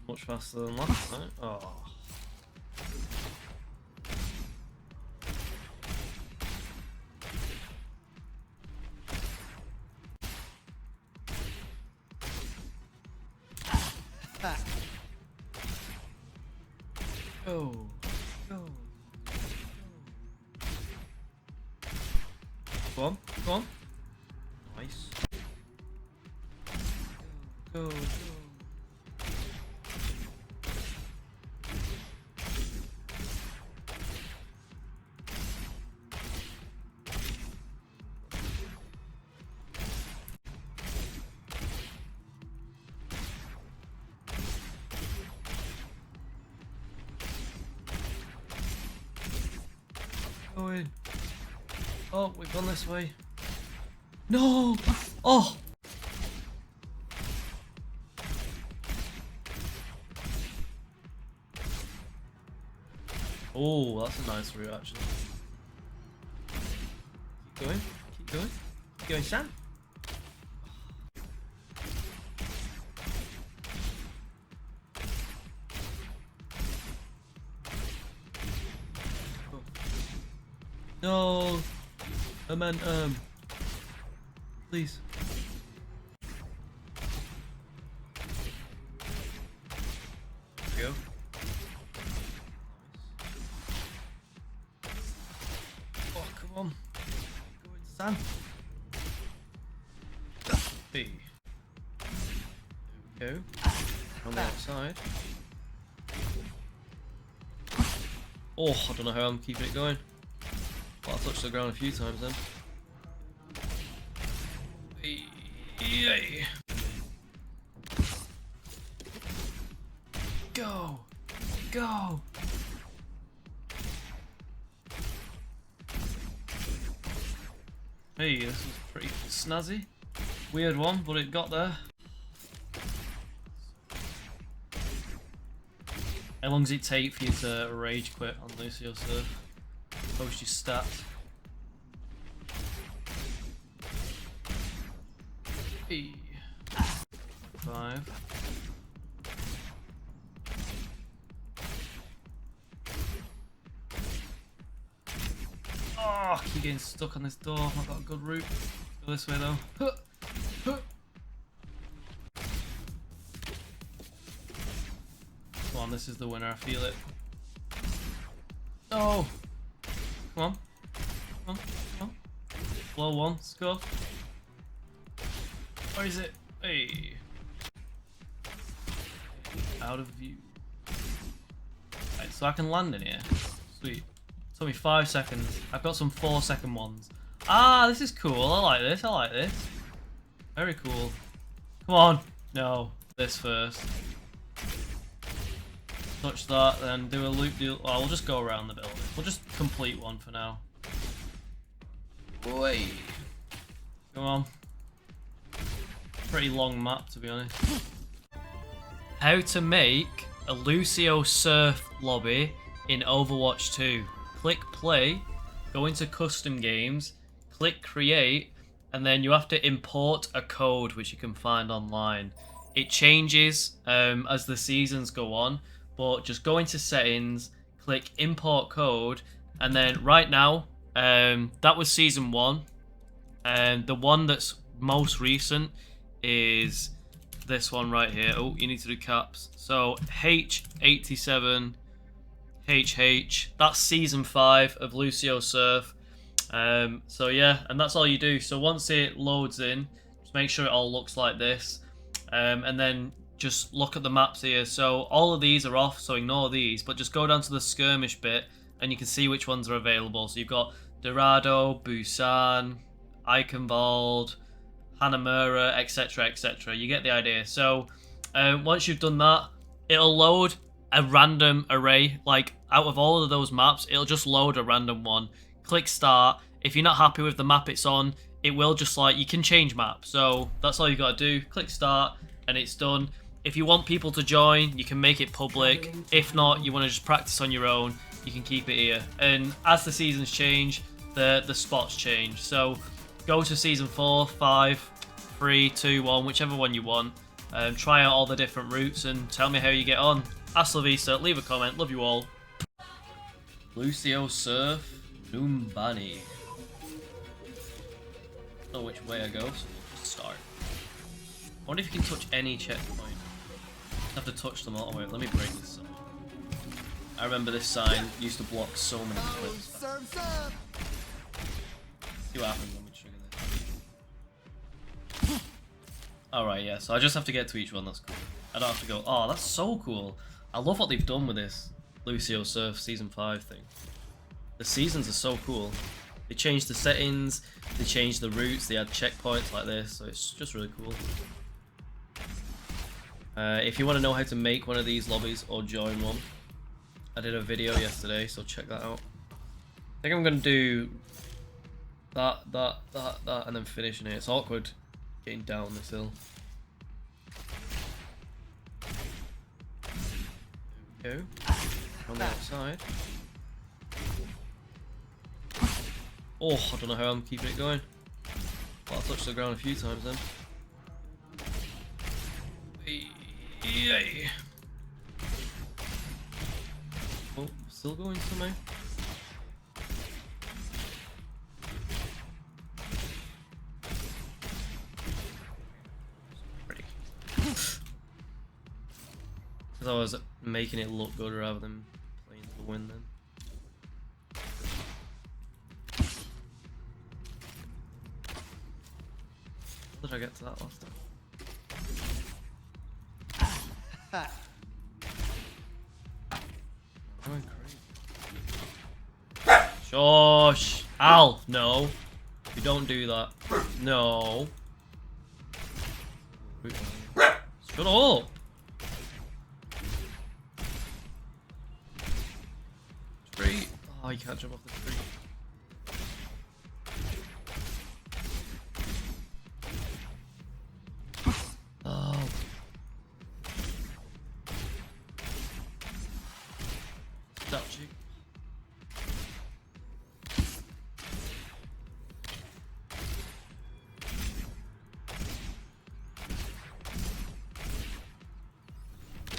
Much faster than last night. Oh. Go. Go. Go on. Go on. Nice. Go. Go. Going. Oh, we've gone this way. No! Oh! Oh, that's a nice route actually. Keep going, keep going. Keep going, Sam. No! Momentum! Please. There we go. Oh, come on. Go into Sam. B. There we go. On the outside. Oh, I don't know how I'm keeping it going. Well, I touched the ground a few times then. Yay! Go! Go! Hey, this was pretty snazzy. Weird one, but it got there. How long does it take for you to rage quit on Lucio Surf? Post your stats. E. 5. Oh, I keep getting stuck on this door. I've got a good route. Go this way though. Come on, this is the winner. I feel it. Oh. Come on. Come on. Come on. Floor one. Let's go. Where is it? Hey. Out of view. Right, so I can land in here. Sweet. Took me 5 seconds. I've got some 4-second ones. Ah, this is cool. I like this. I like this. Very cool. Come on. No. This first. Touch that, then do a loop deal. Oh, we'll just go around the building. We'll just complete one for now. Wait. Come on. Pretty long map, to be honest. How to make a Lucio Surf lobby in Overwatch 2. Click play, go into custom games, click create, and then you have to import a code which you can find online. It changes as the seasons go on, but just go into settings, click import code, and then right now, that was season 1, and the one that's most recent is this one right here. Oh, you need to do caps. So H87 HH, that's season 5 of Lucio Surf. So yeah, and that's all you do. So once it loads in, just make sure it all looks like this, and then just look at the maps here. So all of these are off, so ignore these, but just go down to the skirmish bit and you can see which ones are available. So you've got Dorado, Busan, Eichenwald, Hanamura, etc, etc. You get the idea. So once you've done that, it'll load a random array. Like out of all of those maps, it'll just load a random one. Click start. If you're not happy with the map it's on, it will just like, you can change map. So that's all you got to do. Click start and it's done. If you want people to join, you can make it public. If not, you want to just practice on your own, you can keep it here. And as the seasons change, the spots change. So go to season 4, 5, 3, 2, 1, whichever one you want. Try out all the different routes and tell me how you get on. Hasta la vista, leave a comment, love you all. Lucio Surf, Noombani. I don't know which way I go, so we'll just start. I wonder if you can touch any checkpoint. I have to touch them all. Wait, let me break this sign. I remember this sign used to block so many points. See what happens when we trigger this. Alright, yeah, so I just have to get to each one, that's cool. I don't have to go, oh, that's so cool. I love what they've done with this Lucio Surf Season 5 thing. The seasons are so cool. They changed the settings, they changed the routes, they had checkpoints like this, so it's just really cool. If you want to know how to make one of these lobbies or join one, I did a video yesterday, so check that out. I think I'm going to do that, and then finishing it. It's awkward getting down this hill. There we go. On the outside. Oh, I don't know how I'm keeping it going. Well, I touched the ground a few times then. Yay. Oh, still going somehow. Ready. Because I was making it look good rather than playing to win then. How did I get to that last time? Going crazy. Shush! Al! No! You don't do that. No! Shut up! Tree! Oh, you can't jump off the tree.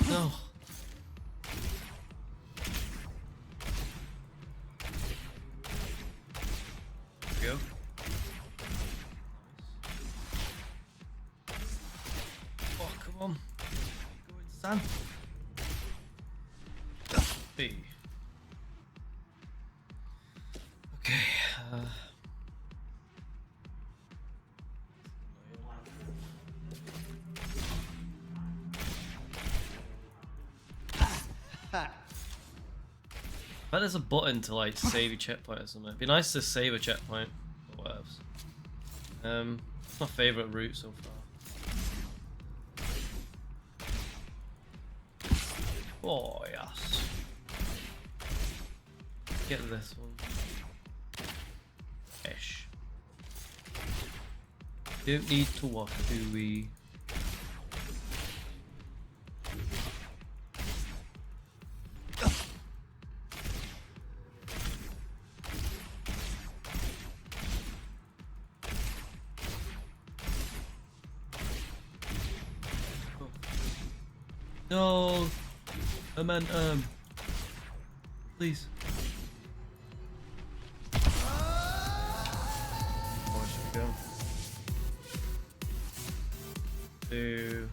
No. There we go. Oh, come on. Go in, Sam. Hey. Okay. I bet there's a button to like save your checkpoint or something. It'd be nice to save a checkpoint or whatever. It's my favourite route so far. Oh yes. Get this one. Ashe. Don't need to walk, do we? No, momentum. Please. Where should we go? To.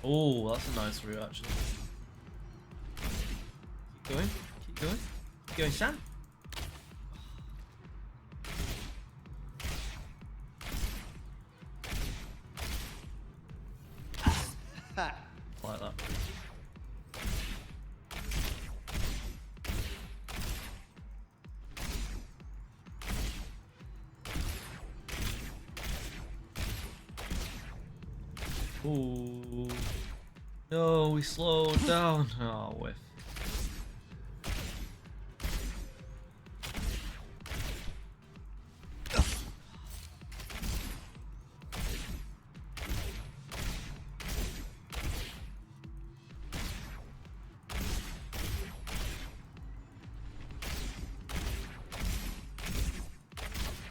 Oh, that's a nice route actually. Keep going. Keep going. Going, Sam? Like that. Ooh. No, we slowed down. Oh, whiff.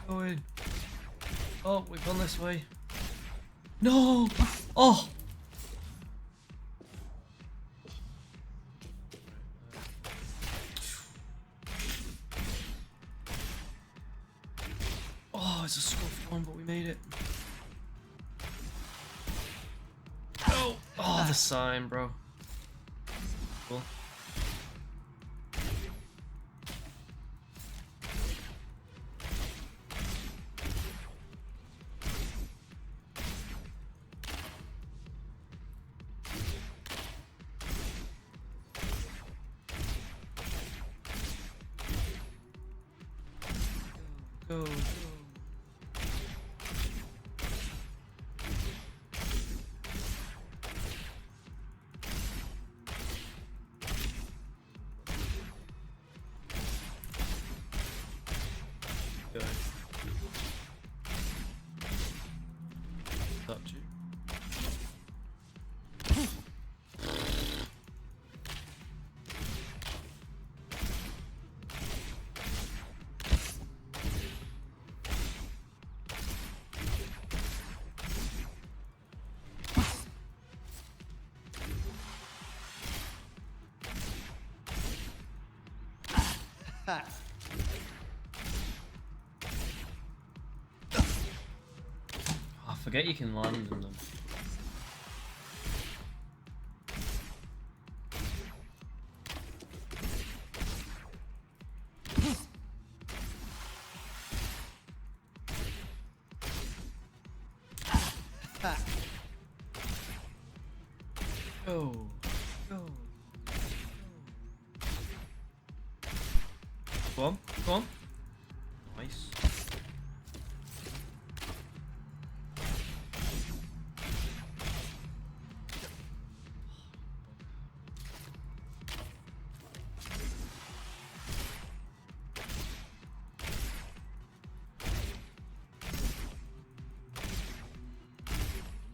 going. Oh, we've gone this way. No! Oh! Oh, it's a scuffed one, but we made it. Oh! Oh, the sign, bro. Cool. Go, go. Go. Up to you. I forget you can land in them. Go, go. Go on, go on. Nice.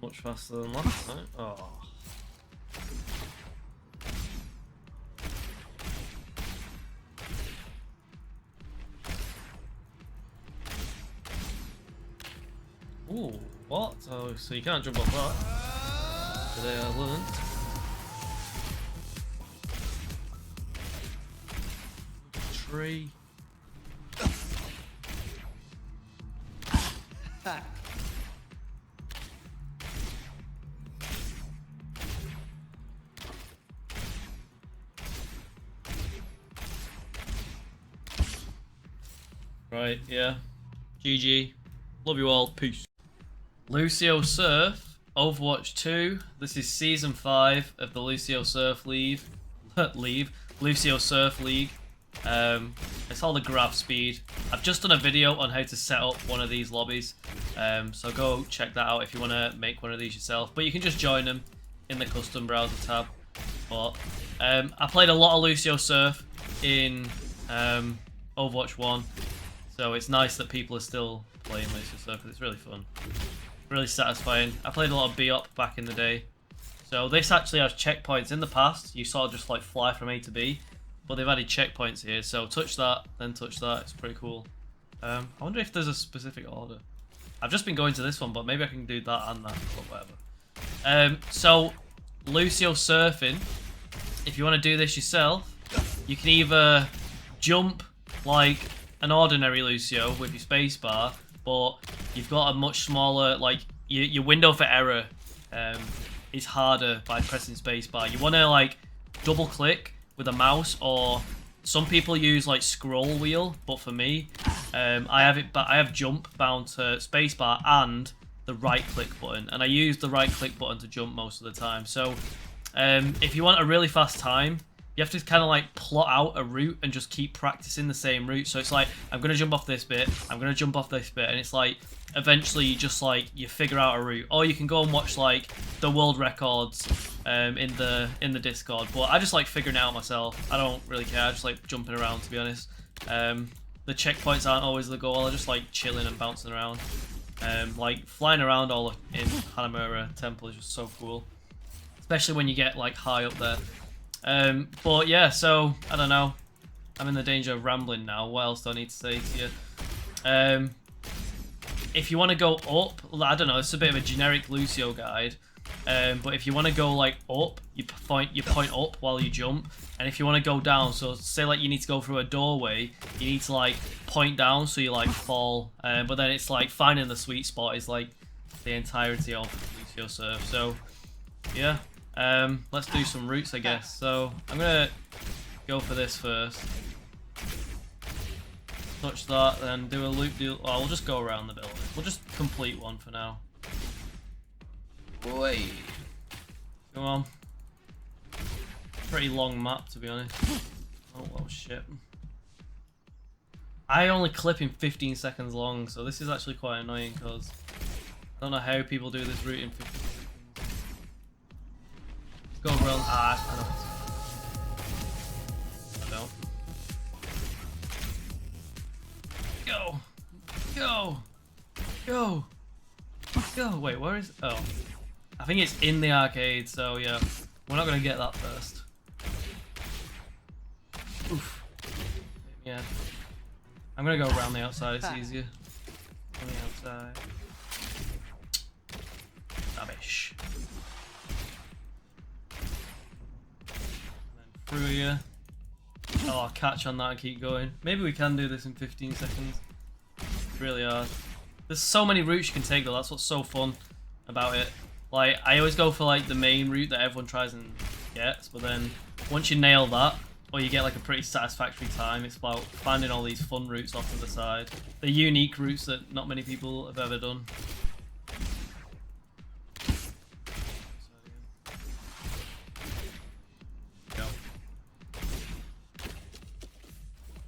Much faster than last time. Oh. Ooh, what? Oh, so you can't jump off that. Today I learned. Tree. Right, yeah. GG. Love you all. Peace. Lucio Surf, Overwatch 2. This is Season 5 of the Lucio Surf League. Lucio Surf League. It's all the grab speed. I've just done a video on how to set up one of these lobbies. So go check that out if you want to make one of these yourself. But you can just join them in the custom browser tab. But I played a lot of Lucio Surf in Overwatch 1. So it's nice that people are still playing Lucio Surf because it's really fun. Really satisfying. I played a lot of B-Op back in the day. So this actually has checkpoints. In the past, you sort of just like fly from A to B. But they've added checkpoints here. So touch that, then touch that. It's pretty cool. I wonder if there's a specific order. I've just been going to this one, but maybe I can do that and that, or whatever. So Lucio Surfing, if you want to do this yourself, you can either jump like an ordinary Lucio with your spacebar, but you've got a much smaller, like, your window for error is harder by pressing spacebar. You want to, like, double click with a mouse, or some people use, like, scroll wheel, but for me, I have jump bound to spacebar and the right click button, and I use the right click button to jump most of the time. So if you want a really fast time, you have to kind of like plot out a route and just keep practicing the same route. So it's like, I'm going to jump off this bit, I'm going to jump off this bit, and it's like, eventually you just like, you figure out a route. Or you can go and watch like the world records in the Discord. But I just like figuring it out myself. I don't really care, I just like jumping around, to be honest. The checkpoints aren't always the goal, I just like chilling and bouncing around. Like flying around all in Hanamura Temple is just so cool. Especially when you get like high up there. But yeah, so I don't know. I'm in the danger of rambling now. What else do I need to say to you? if you want to go up, I don't know, it's a bit of a generic Lucio guide. But if you want to go like up, you point up while you jump, and if you want to go down, so say like you need to go through a doorway, you need to like point down so you like fall. But then it's like finding the sweet spot is like the entirety of Lucio serve. So yeah, let's do some routes, I guess. So I'm gonna go for this first. Touch that, then do a loop deal. Oh, we'll just go around the building. We'll just complete one for now. Boy, come on. Pretty long map, to be honest. Oh well, shit. I only clip in 15 seconds long, so this is actually quite annoying because I don't know how people do this route in 15 seconds. Go around. Ah, I know. Go! Go! Go! Go! Wait, where is... Oh. I think it's in the arcade, so yeah. We're not going to get that first. Oof. Yeah. I'm going to go around the outside, it's easier. On the outside. Rubbish. And then through here. Oh, I'll catch on that and keep going. Maybe we can do this in 15 seconds. It's really hard. There's so many routes you can take though, that's what's so fun about it. Like, I always go for like the main route that everyone tries and gets, but then once you nail that, or you get like a pretty satisfactory time, it's about finding all these fun routes off to the side. The unique routes that not many people have ever done.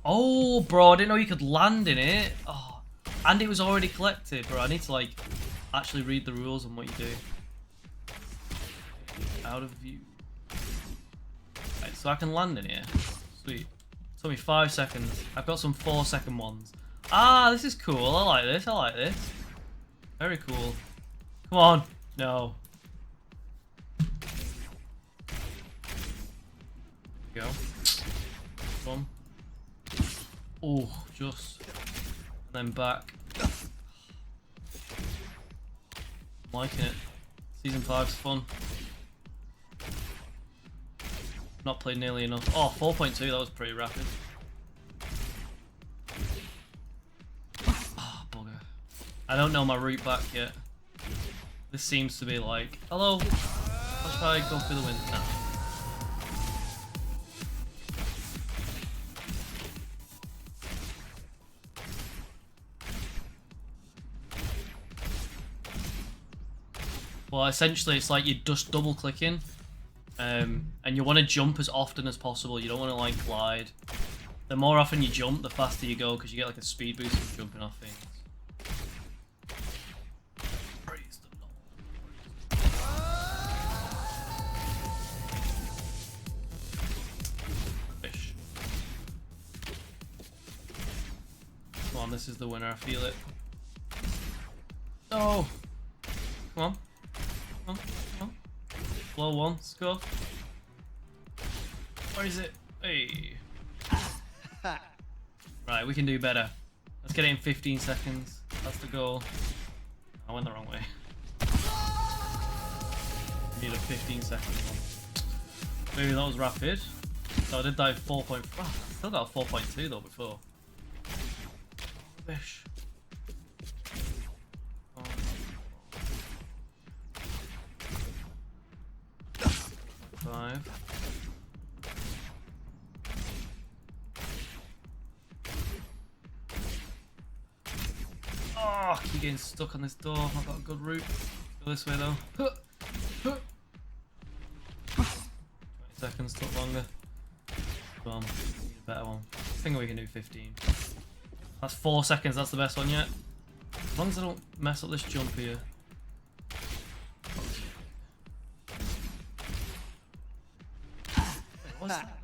Oh, bro, I didn't know you could land in it. Oh, and it was already collected, bro. I need to, like, actually read the rules on what you do. Out of view. Right, so I can land in here. Sweet. Took me 5 seconds. I've got some 4-second ones. Ah, this is cool. I like this. I like this. Very cool. Come on. No. There we go. Come on. Oh, just. And then back. I'm liking it. Season 5's fun. Not played nearly enough. Oh, 4.2, that was pretty rapid. Oh, bugger. I don't know my route back yet. This seems to be like, hello, what if I go through the window? No. Well, essentially, it's like you're just double clicking, and you want to jump as often as possible. You don't want to like glide. The more often you jump, the faster you go, because you get like a speed boost from jumping off things. Praise the Lord. Fish. Come on, this is the winner. I feel it. Oh, come on. Come on, come on. Low one, let's go. Where is it? Hey. Right, we can do better. Let's get it in 15 seconds. That's the goal. I went the wrong way. Need a 15-second one. Maybe that was rapid. So I did that 4.5. Oh, I still got a 4.2 though before. Rubbish. 5. Oh, I keep getting stuck on this door. I've got a good route. Go this way though. 20 seconds, took longer. Come on, need a better one. I think we can do 15. That's 4 seconds, that's the best one yet. As long as I don't mess up this jump here. What's that?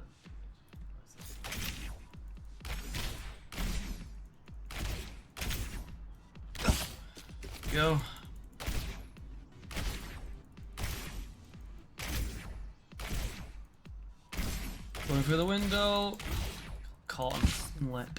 Go. Going through the window. Caught in lip.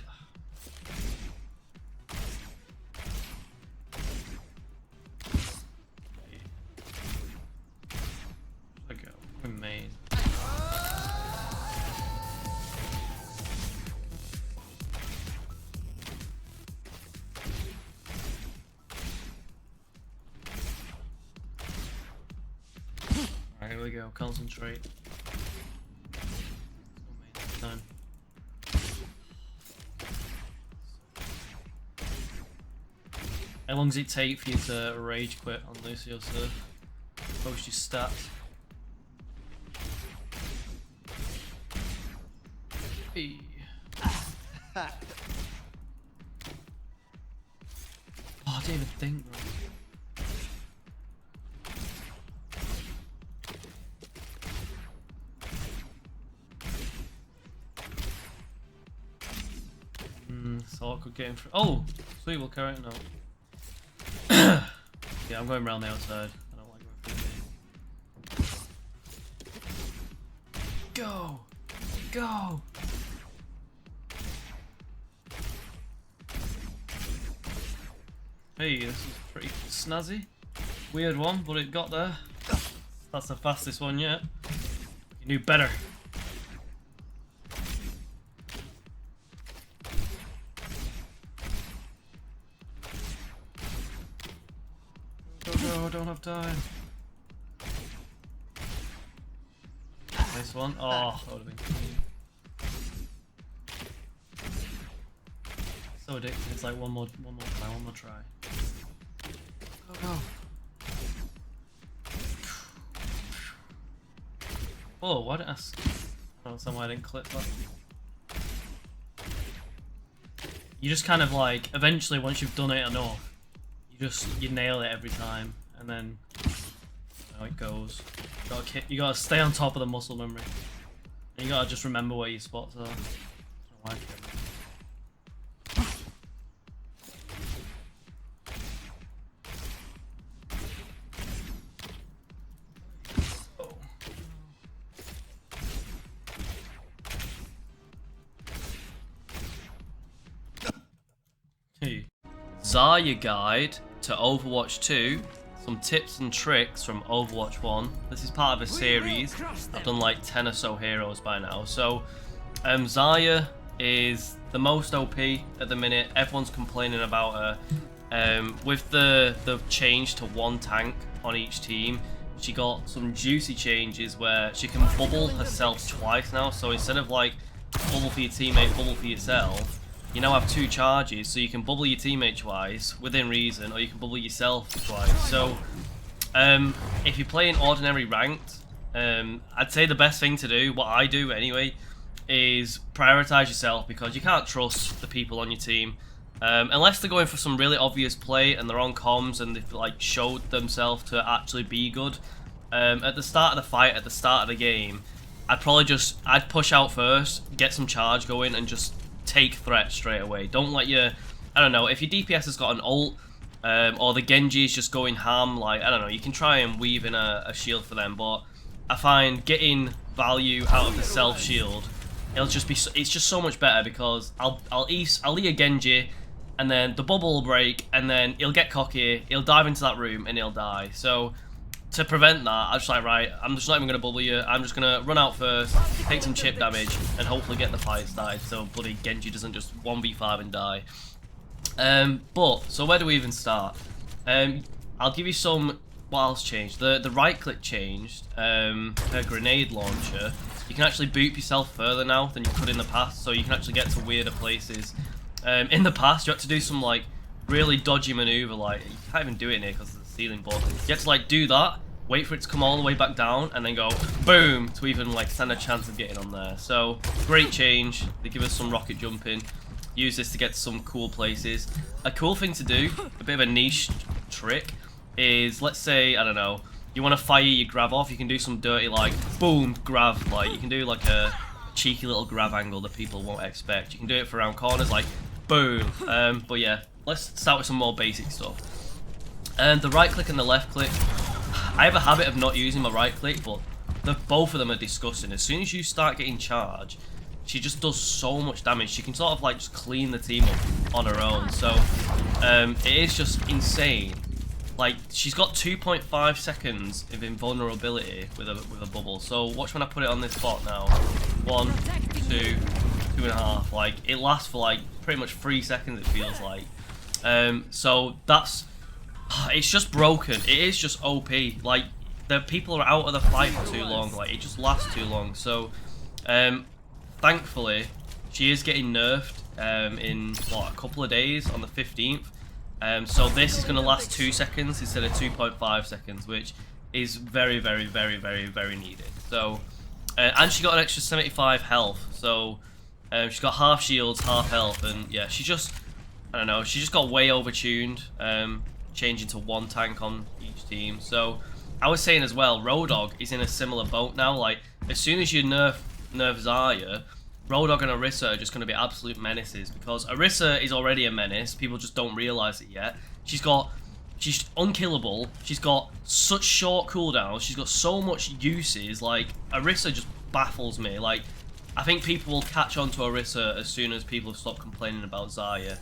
Here we go, concentrate. Time. How long does it take for you to rage quit on Lucio Surf? Post your stats. Hey. Oh, I didn't even think, bro. It's awkward getting through. Oh! Sweet, we'll carry it now. Yeah, I'm going around the outside. I don't like going through the Go! Go! Hey, this is pretty snazzy. Weird one, but it got there. That's the fastest one yet. You knew better. Go, don't have time. Nice one. Oh, that would have been clean. So addictive. It's like one more try. Go, go. Oh, why didn't I don't know why I didn't clip that. You just kind of like, eventually once you've done it enough, you nail it every time, and then how it goes. You gotta stay on top of the muscle memory, and you gotta just remember where your spots are. I don't know why I can't remember. Zarya guide to Overwatch 2, some tips and tricks from Overwatch 1. This is part of a series. I've done like 10 or so heroes by now. So Zarya is the most OP at the minute. Everyone's complaining about her. With the change to one tank on each team, she got some juicy changes where she can bubble herself twice now. So instead of like bubble for your teammate, bubble for yourself, you now have two charges, so you can bubble your teammate twice, within reason, or you can bubble yourself twice. So, if you're playing ordinary ranked, I'd say the best thing to do, what I do anyway, is prioritize yourself, because you can't trust the people on your team. Unless they're going for some really obvious play and they're on comms and they've like showed themselves to actually be good. At the start of the fight, at the start of the game, I'd push out first, get some charge going, and just take threat straight away. Don't let your, I don't know, if your DPS has got an ult, or the Genji is just going ham, like, I don't know, you can try and weave in a shield for them, but I find getting value out of the self shield, it's just so much better, because I'll E a Genji, and then the bubble will break, and then he'll get cocky, he'll dive into that room, and he'll die. So to prevent that, I'm just like, right, I'm just not even going to bubble you, I'm just going to run out first, take some chip damage, and hopefully get the fight started so bloody Genji doesn't just 1v5 and die. So where do we even start? I'll give you some, what else changed? The right click changed, her grenade launcher. You can actually boop yourself further now than you could in the past, so you can actually get to weirder places. In the past, you had to do some like really dodgy maneuver, like, you can't even do it in here because ceiling, but you have to like do that, wait for it to come all the way back down, and then go boom to even like stand a chance of getting on there. So great change. They give us some rocket jumping. Use this to get to some cool places. A cool thing to do, a bit of a niche trick, is let's say, I don't know, you want to fire your grab off, you can do some dirty like boom grab, like you can do like a cheeky little grab angle that people won't expect. You can do it for around corners like boom. But yeah, let's start with some more basic stuff. And the right click and the left click, I have a habit of not using my right click, but both of them are disgusting. As soon as you start getting charge, she just does so much damage. She can sort of like just clean the team up on her own. So it is just insane. Like, she's got 2.5 seconds of invulnerability with a bubble. So watch when I put it on this bot now. 1, 2, 2.5. Like, it lasts for like pretty much 3 seconds, it feels like. So that's, it's just broken. It is just OP. Like, the people are out of the fight for too long. Like, it just lasts too long. So, thankfully, she is getting nerfed in what, a couple of days on the 15th. So this is going to last 2 seconds instead of 2.5 seconds, which is very, very, very, very, very needed. So, and she got an extra 75 health. So she's got half shields, half health, and yeah, she just, I don't know, she just got way overtuned, changing to 1 tank on each team. So I was saying as well, Roadhog is in a similar boat now. Like, as soon as you nerf Zarya, Roadhog and Orisa are just going to be absolute menaces, because Orisa is already a menace. People just don't realise it yet. She's unkillable. She's got such short cooldowns. She's got so much uses. Like, Orisa just baffles me. Like, I think people will catch on to Orisa as soon as people have stopped complaining about Zarya.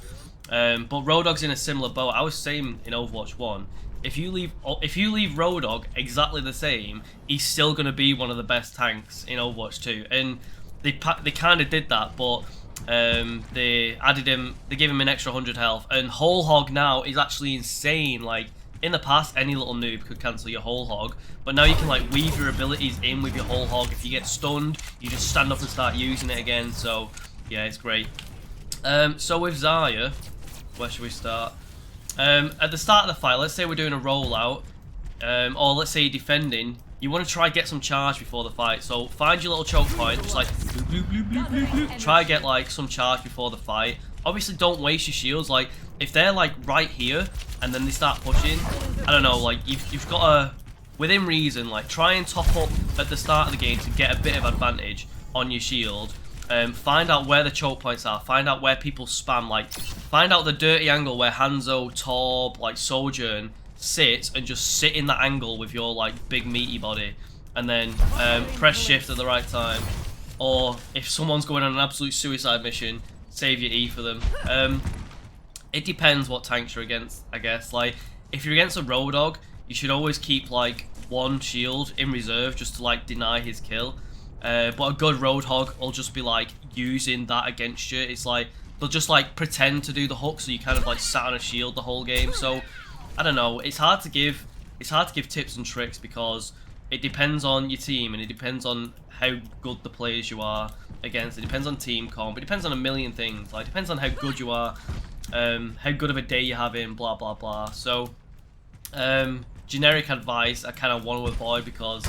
But Roadhog's in a similar boat. I was saying in Overwatch 1, if you leave Roadhog exactly the same, he's still going to be one of the best tanks in Overwatch 2. And they kind of did that, but they added him, they gave him an extra 100 health, and Whole Hog now is actually insane. Like, in the past, any little noob could cancel your Whole Hog, but now you can like weave your abilities in with your Whole Hog. If you get stunned, you just stand up and start using it again. So yeah, it's great. So with Zarya, where should we start? At the start of the fight, let's say we're doing a rollout, or let's say you're defending. You want to try get some charge before the fight, so find your little choke point, just like bloop, bloop, bloop, bloop, bloop. Try get like some charge before the fight. Obviously, don't waste your shields. Like, if they're like right here and then they start pushing, I don't know. Like, you've got to, within reason, like try and top up at the start of the game to get a bit of advantage on your shield. Find out where the choke points are. Find out where people spam. Like, find out the dirty angle where Hanzo, Torb, like Soujourn sit, and just sit in that angle with your like big meaty body, and then press shift at the right time. Or if someone's going on an absolute suicide mission, save your E for them. It depends what tanks you're against, I guess. Like, if you're against a Roadhog, you should always keep like 1 shield in reserve just to like deny his kill. But a good Roadhog will just be like using that against you. It's like they'll just like pretend to do the hook, so you kind of like sat on a shield the whole game. So I don't know, it's hard to give tips and tricks, because it depends on your team, and it depends on how good the players you are against. It depends on team comp, it depends on a million things. Like, it depends on how good you are, how good of a day you're having, blah blah blah. So generic advice I kind of want to avoid, because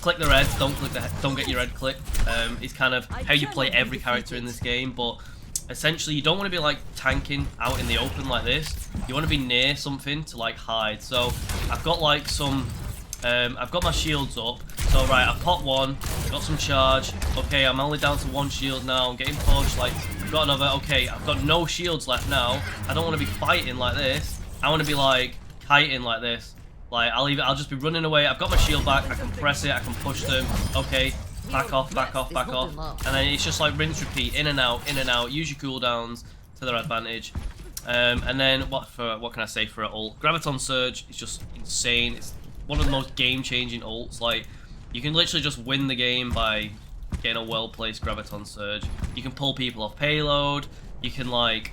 click the red, don't get your red clicked. It's kind of how you play every character in this game. But essentially, you don't want to be like tanking out in the open like this. You want to be near something to like hide. So I've got like some, I've got my shields up. So right, I've popped 1, got some charge. Okay, I'm only down to 1 shield now. I'm getting pushed. Like, I've got another. Okay, I've got no shields left now. I don't want to be fighting like this. I want to be like kiting like this. Like, I'll just be running away. I've got my shield back. I can press it. I can push them. Okay. Back off, back off, back off. And then it's just like rinse, repeat, in and out, in and out. Use your cooldowns to their advantage. And then what can I say for an ult? Graviton Surge is just insane. It's one of the most game-changing ults. Like, you can literally just win the game by getting a well-placed Graviton Surge. You can pull people off payload. You can like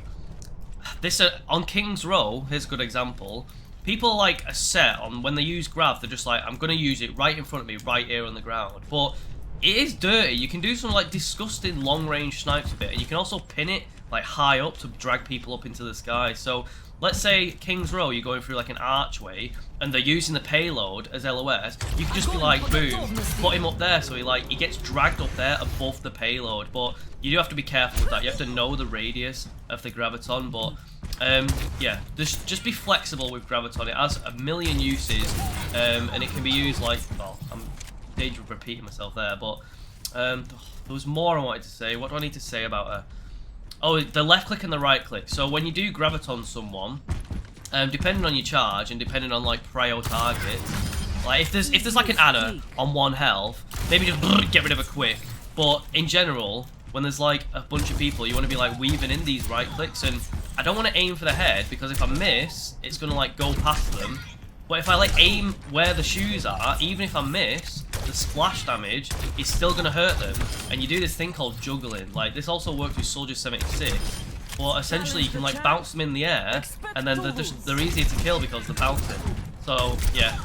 this on King's Row. Here's a good example. People like are set on when they use Grav. They're just like, I'm gonna use it right in front of me, right here on the ground. But it is dirty. You can do some like disgusting long-range snipes with it, and you can also pin it like high up to drag people up into the sky. So let's say King's Row, you're going through like an archway, and they're using the payload as LOS. You can just be like, boom, put him up there, so he gets dragged up there above the payload. But you do have to be careful with that. You have to know the radius of the Graviton. But yeah, just be flexible with Graviton. It has a million uses, and it can be used like, well, I'm in danger of repeating myself there, but there was more I wanted to say. What do I need to say about her? Oh, the left click and the right click. So when you do Graviton someone, depending on your charge and depending on like prio targets, like if there's like an Ana on 1 health, maybe just get rid of her quick. But in general, when there's like a bunch of people, you want to be like weaving in these right clicks, and I don't want to aim for the head, because if I miss, it's gonna like go past them. But if I like aim where the shoes are, even if I miss, the splash damage is still gonna hurt them. And you do this thing called juggling. Like, this also works with Soldier 76. But essentially, you can like bounce them in the air, and then they're easier to kill because they're bouncing. So yeah,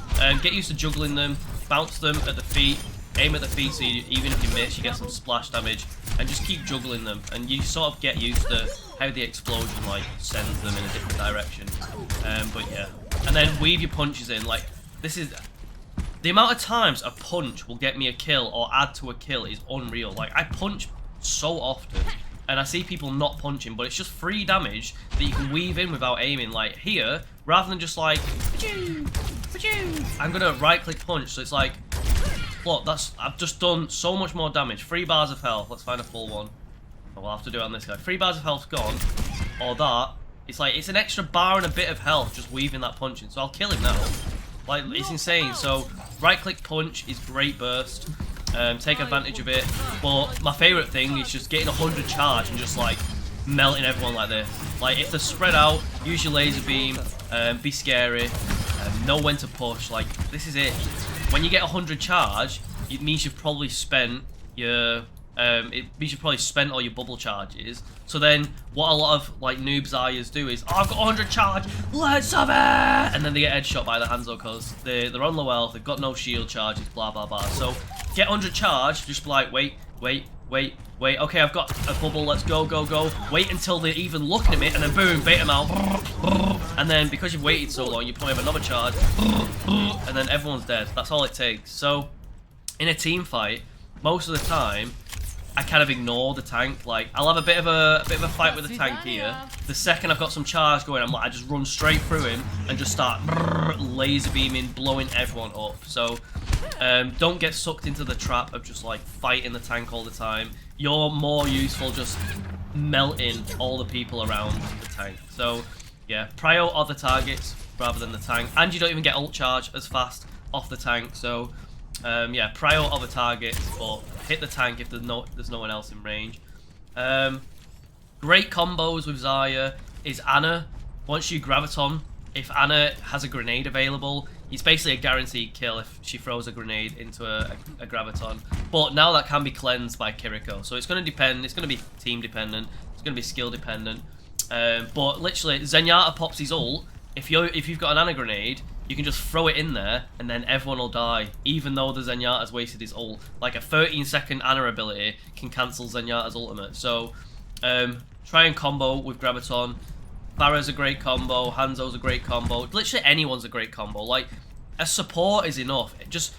get used to juggling them. bounce them at the feet, aim at the feet, so even if you miss, you get some splash damage, and just keep juggling them, and you sort of get used to how the explosion like sends them in a different direction. But yeah, and then weave your punches in. Like, this is the amount of times a punch will get me a kill or add to a kill is unreal. Like, I punch so often, and I see people not punching, but it's just free damage that you can weave in without aiming. Like here, rather than just like, I'm gonna right-click punch, so it's like, look, I've just done so much more damage. 3 bars of health. Let's find a full one. Oh, we'll have to do it on this guy. 3 bars of health gone, or that. It's like, it's an extra bar and a bit of health just weaving that punch in. So I'll kill him now. Like, it's insane. So right-click punch is great burst. Take advantage of it. But my favourite thing is just getting 100 charge and just like melting everyone like this. Like, if they're spread out, use your laser beam. Be scary. Know when to push. Like, this is it. When you get 100 charge, it means you've probably spent your all your bubble charges. So then, what a lot of like noob Zaryas do is, oh, I've got 100 charge, let's have it! And then they get headshot by the Hanzo because they're on low health, they've got no shield charges, blah blah blah. So get 100 charge, just be like, wait. Okay, I've got a bubble. Let's go. Wait until they're even looking at me, and then boom, bait them out. And then because you've waited so long, you probably have another charge, and then everyone's dead. That's all it takes. So in a team fight, most of the time, I kind of ignore the tank. Like, I'll have a bit of a fight with the tank here. The second I've got some charge going, I just run straight through him and just start laser beaming, blowing everyone up. So don't get sucked into the trap of just like fighting the tank all the time. You're more useful just melting all the people around the tank. So yeah, prio are the targets rather than the tank, and you don't even get ult charge as fast off the tank. So yeah, prio are the targets, but hit the tank if there's no one else in range. Great combos with Zarya is Ana. Once you graviton, if Ana has a grenade available, it's basically a guaranteed kill if she throws a grenade into a graviton. But now that can be cleansed by Kiriko, so it's going to depend. It's going to be team dependent. It's going to be skill dependent. But literally, Zenyatta pops his ult. If you've got an Ana grenade, you can just throw it in there, and then everyone will die, even though the Zenyatta's wasted his ult. Like, a 13-second Ana ability can cancel Zenyatta's ultimate. So, try and combo with Graviton. Pharah's a great combo, Hanzo's a great combo. Literally anyone's a great combo. Like, a support is enough. Just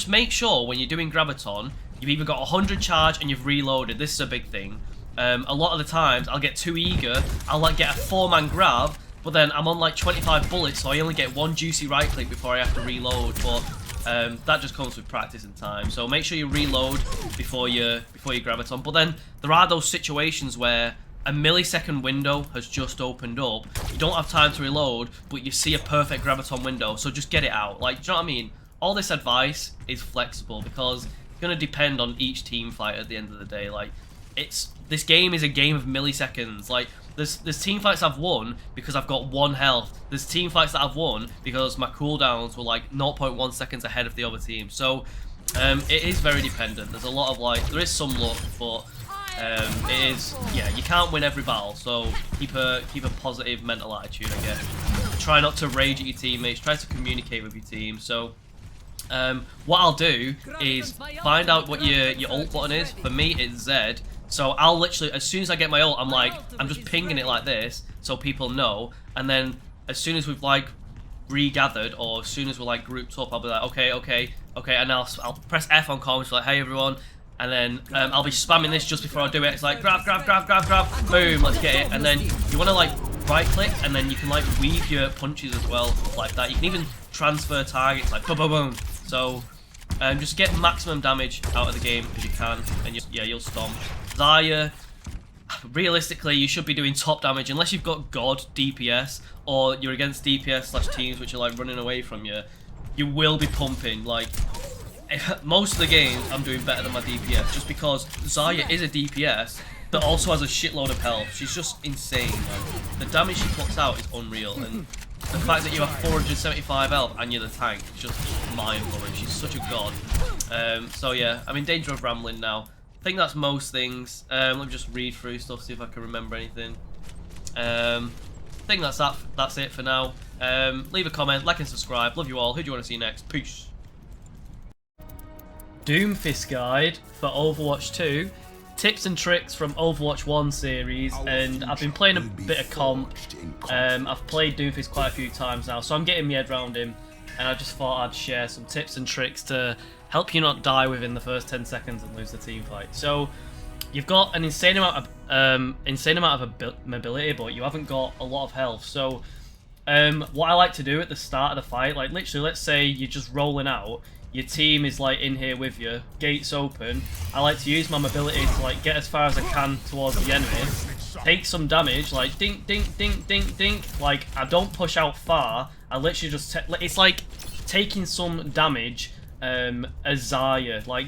make sure when you're doing Graviton, you've either got 100 charge and you've reloaded. This is a big thing. A lot of the times, I'll get too eager, I'll like get a 4-man grab, but then I'm on like 25 bullets, so I only get 1 juicy right click before I have to reload. But that just comes with practice and time. So make sure you reload before you graviton. But then there are those situations where a millisecond window has just opened up. You don't have time to reload, but you see a perfect graviton window. So just get it out. Like, do you know what I mean? All this advice is flexible because it's gonna depend on each team fight at the end of the day. Like, this game is a game of milliseconds. Like, there's team fights I've won because I've got 1 health. There's team fights that I've won because my cooldowns were like 0.1 seconds ahead of the other team. So it is very dependent. There's a lot of like, there is some luck, but it is, yeah, you can't win every battle. So keep a positive mental attitude, I guess. Try not to rage at your teammates. Try to communicate with your team. So what I'll do is find out what your ult button is. For me, it's Z. So I'll literally, as soon as I get my ult, I'm just pinging it like this so people know. And then as soon as we've like regathered, or as soon as we're like grouped up, I'll be like, okay, and I'll press F on comms, like, hey everyone. And then I'll be spamming this just before I do it. It's like grab, boom, let's get it. And then you want to like right click, and then you can like weave your punches as well, like that. You can even transfer targets, like boom, boom, boom. So just get maximum damage out of the game if you can, and you'll stomp. Zarya, realistically, you should be doing top damage unless you've got God DPS or you're against DPS / teams which are like running away from you. You will be pumping. Like, most of the games, I'm doing better than my DPS just because Zarya is a DPS that also has a shitload of health. She's just insane. Like, the damage she puts out is unreal, and the fact that you have 475 health and you're the tank is just mind-blowing. She's such a god. So yeah, I'm in danger of rambling now. I think that's most things. Let me just read through stuff, see if I can remember anything. I think that's it for now. Leave a comment, like and subscribe. Love you all. Who do you want to see next? Peace. Doomfist guide for Overwatch 2. Tips and tricks from Overwatch 1 series, and I've been playing a bit of comp. I've played Doomfist quite a few times now, so I'm getting my head around him, and I just thought I'd share some tips and tricks to help you not die within the first 10 seconds and lose the team fight. So you've got an insane amount of mobility, but you haven't got a lot of health. So what I like to do at the start of the fight, like literally, let's say you're just rolling out, your team is like in here with you, gates open. I like to use my mobility to like get as far as I can towards the enemy, take some damage, like dink, dink, dink, dink, dink. Like I don't push out far. I literally just it's like taking some damage as Zarya. Like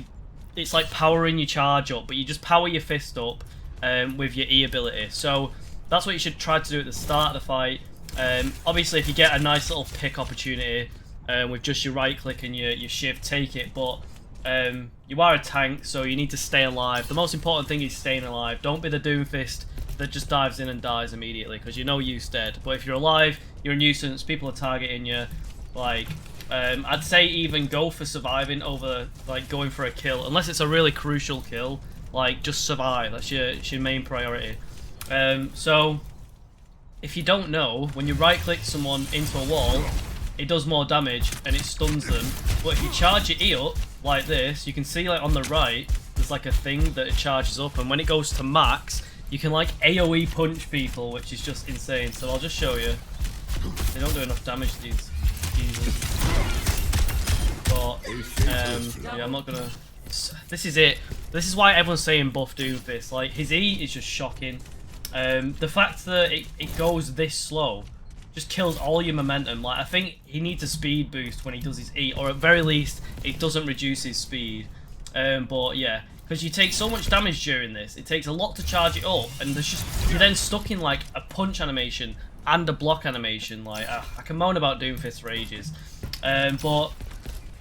it's like powering your charge up, but you just power your fist up with your E ability. So that's what you should try to do at the start of the fight. Obviously, if you get a nice little pick opportunity with just your right click and your shift, take it. But you are a tank, so you need to stay alive. The most important thing is staying alive. Don't be the Doomfist that just dives in and dies immediately, because you know you're dead. But if you're alive, you're a nuisance. People are targeting you. Like I'd say even go for surviving over like going for a kill, unless it's a really crucial kill. Like just survive. That's your main priority. So if you don't know, when you right click someone into a wall, it does more damage and it stuns them. But if you charge your E up like this, you can see like on the right there's like a thing that it charges up, and when it goes to max, you can like AoE punch people, which is just insane. So I'll just show you. They don't do enough damage, these users. But yeah, I'm not gonna. This is it. This is why everyone's saying buff Doomfist. Like his E is just shocking. The fact that it goes this slow just kills all your momentum. Like I think he needs a speed boost when he does his E, or at very least it doesn't reduce his speed. But yeah, because you take so much damage during this, it takes a lot to charge it up, and there's just you're then stuck in like a punch animation and a block animation. Like I can moan about Doomfist for ages, but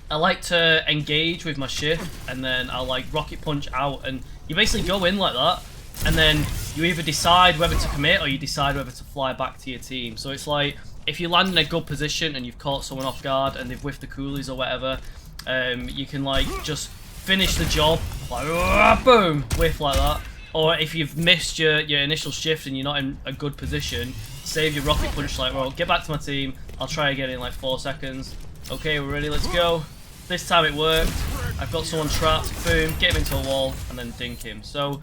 I like to engage with my shift, and then I'll like rocket punch out, and you basically go in like that. And then you either decide whether to commit or you decide whether to fly back to your team. So it's like, if you land in a good position and you've caught someone off guard and they've whiffed the coolies or whatever, you can like just finish the job, like boom, whiff like that. Or if you've missed your initial shift and you're not in a good position, save your rocket punch, like, well, get back to my team, I'll try again in like 4 seconds. Okay, we're ready, let's go. This time it worked. I've got someone trapped, boom, get him into a wall and then dink him. So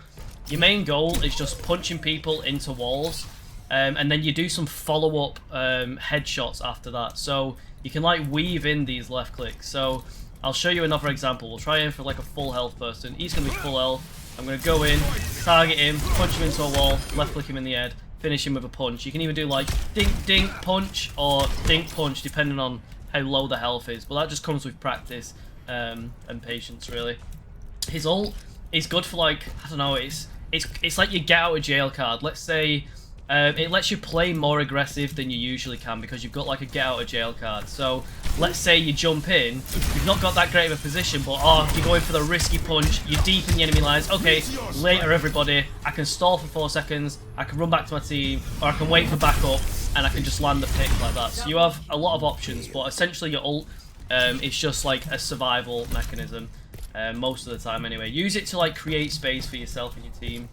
your main goal is just punching people into walls, and then you do some follow-up headshots after that. So you can like weave in these left clicks. So I'll show you another example. We'll try in for like a full health person. He's going to be full health. I'm going to go in, target him, punch him into a wall, left click him in the head, finish him with a punch. You can even do like dink dink punch or dink punch depending on how low the health is. But that just comes with practice and patience really. His ult is good for like, I don't know, it's like your get out of jail card. Let's say it lets you play more aggressive than you usually can because you've got like a get out of jail card. So let's say you jump in, you've not got that great of a position, but you're going for the risky punch, you're deep in the enemy lines. Okay, later everybody, I can stall for 4 seconds, I can run back to my team, or I can wait for backup and I can just land the pick like that. So you have a lot of options, but essentially your ult is just like a survival mechanism. Most of the time anyway. Use it to like create space for yourself and your team.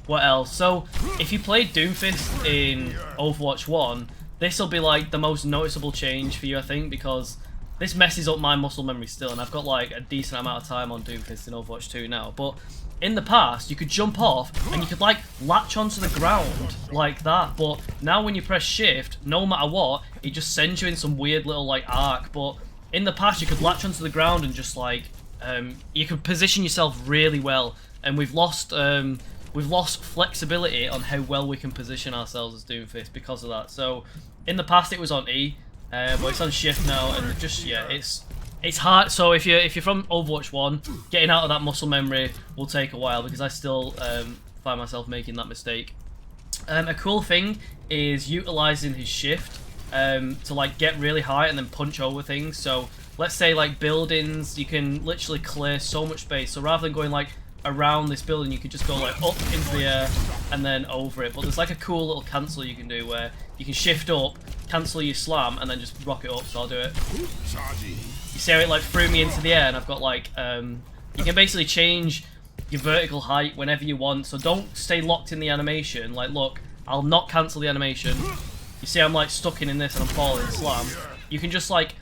What else? So if you played Doomfist in Overwatch 1, this will be like the most noticeable change for you, I think, because this messes up my muscle memory still, and I've got like a decent amount of time on Doomfist in Overwatch 2 now. But in the past, you could jump off and you could like latch onto the ground like that, but now when you press shift, no matter what, it just sends you in some weird little like arc. But in the past, you could latch onto the ground and just like you could position yourself really well, and we've lost flexibility on how well we can position ourselves as Doomfist because of that. So in the past, it was on E, but it's on shift now, and just yeah, it's hard. So if you're from Overwatch 1, getting out of that muscle memory will take a while because I still find myself making that mistake. A cool thing is utilizing his shift to like get really high and then punch over things. So let's say like buildings, you can literally clear so much space. So rather than going like around this building, you could just go like up into the air and then over it. But there's like a cool little cancel you can do where you can shift up, cancel your slam, and then just rock it up. So I'll do it. You see how it like threw me into the air, and I've got like you can basically change your vertical height whenever you want, so don't stay locked in the animation. Like, look, I'll not cancel the animation. You see I'm like stuck in this and I'm falling, slam. You can just like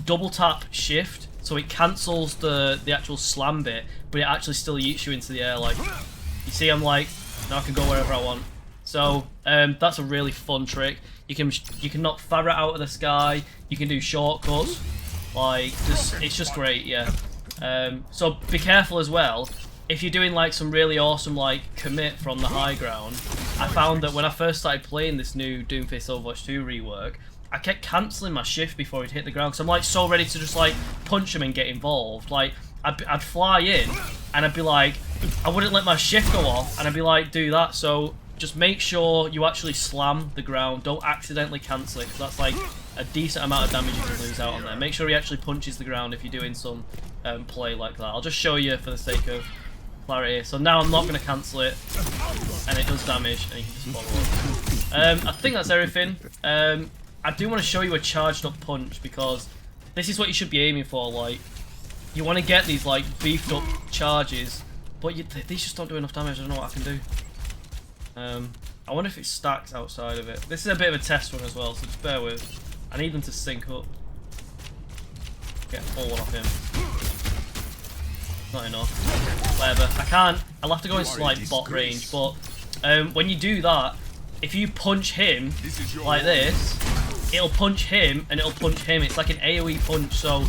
double tap shift, so it cancels the actual slam bit, but it actually still yeets you into the air. Like, you see I'm like, now I can go wherever I want. So that's a really fun trick. You can knock Pharah out of the sky. You can do shortcuts. Like, it's just great, yeah. So be careful as well. If you're doing like some really awesome like commit from the high ground, I found that when I first started playing this new Doomfist Overwatch 2 rework, I kept cancelling my shift before he'd hit the ground, because I'm like so ready to just like punch him and get involved. Like, I'd fly in and I'd be like, I wouldn't let my shift go off, and I'd be like, do that. So just make sure you actually slam the ground. Don't accidentally cancel it, because that's like a decent amount of damage you can lose out on there. Make sure he actually punches the ground if you're doing some play like that. I'll just show you for the sake of clarity. So now I'm not going to cancel it, and it does damage, and you can just follow up. I think that's everything. I do want to show you a charged up punch, because this is what you should be aiming for. Like, you want to get these like beefed up charges, but these just don't do enough damage. I don't know what I can do. I wonder if it stacks outside of it. This is a bit of a test run as well, so just bear with. I need them to sync up. Get a full one off him. Not enough. Whatever. I can't. I'll have to go into like bot range, but when you do that, if you punch him like this, it'll punch him and it'll punch him. It's like an AoE punch, so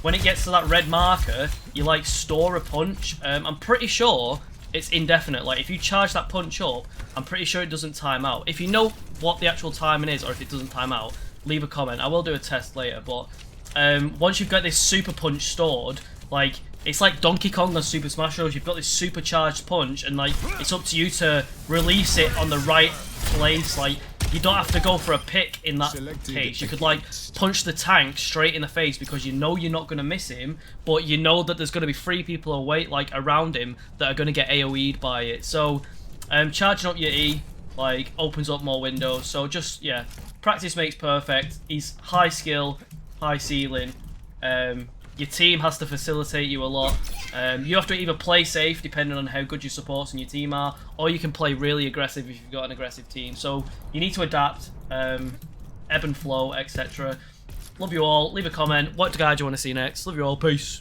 when it gets to that red marker, you like store a punch. I'm pretty sure it's indefinite. Like, if you charge that punch up, I'm pretty sure it doesn't time out. If you know what the actual timing is, or if it doesn't time out, leave a comment. I will do a test later, but once you've got this super punch stored, like, it's like Donkey Kong on Super Smash Bros. You've got this supercharged punch, and like, it's up to you to release it on the right place. Like, you don't have to go for a pick in that case. You could like punch the tank straight in the face, because you know you're not going to miss him, but you know that there's going to be 3 people away, like around him, that are going to get AoE'd by it. So charging up your E like opens up more windows. So just, yeah, practice makes perfect. He's high skill, high ceiling. Your team has to facilitate you a lot. You have to either play safe, depending on how good your supports and your team are, or you can play really aggressive if you've got an aggressive team. So you need to adapt, ebb and flow, etc. Love you all. Leave a comment. What guy do you want to see next? Love you all. Peace.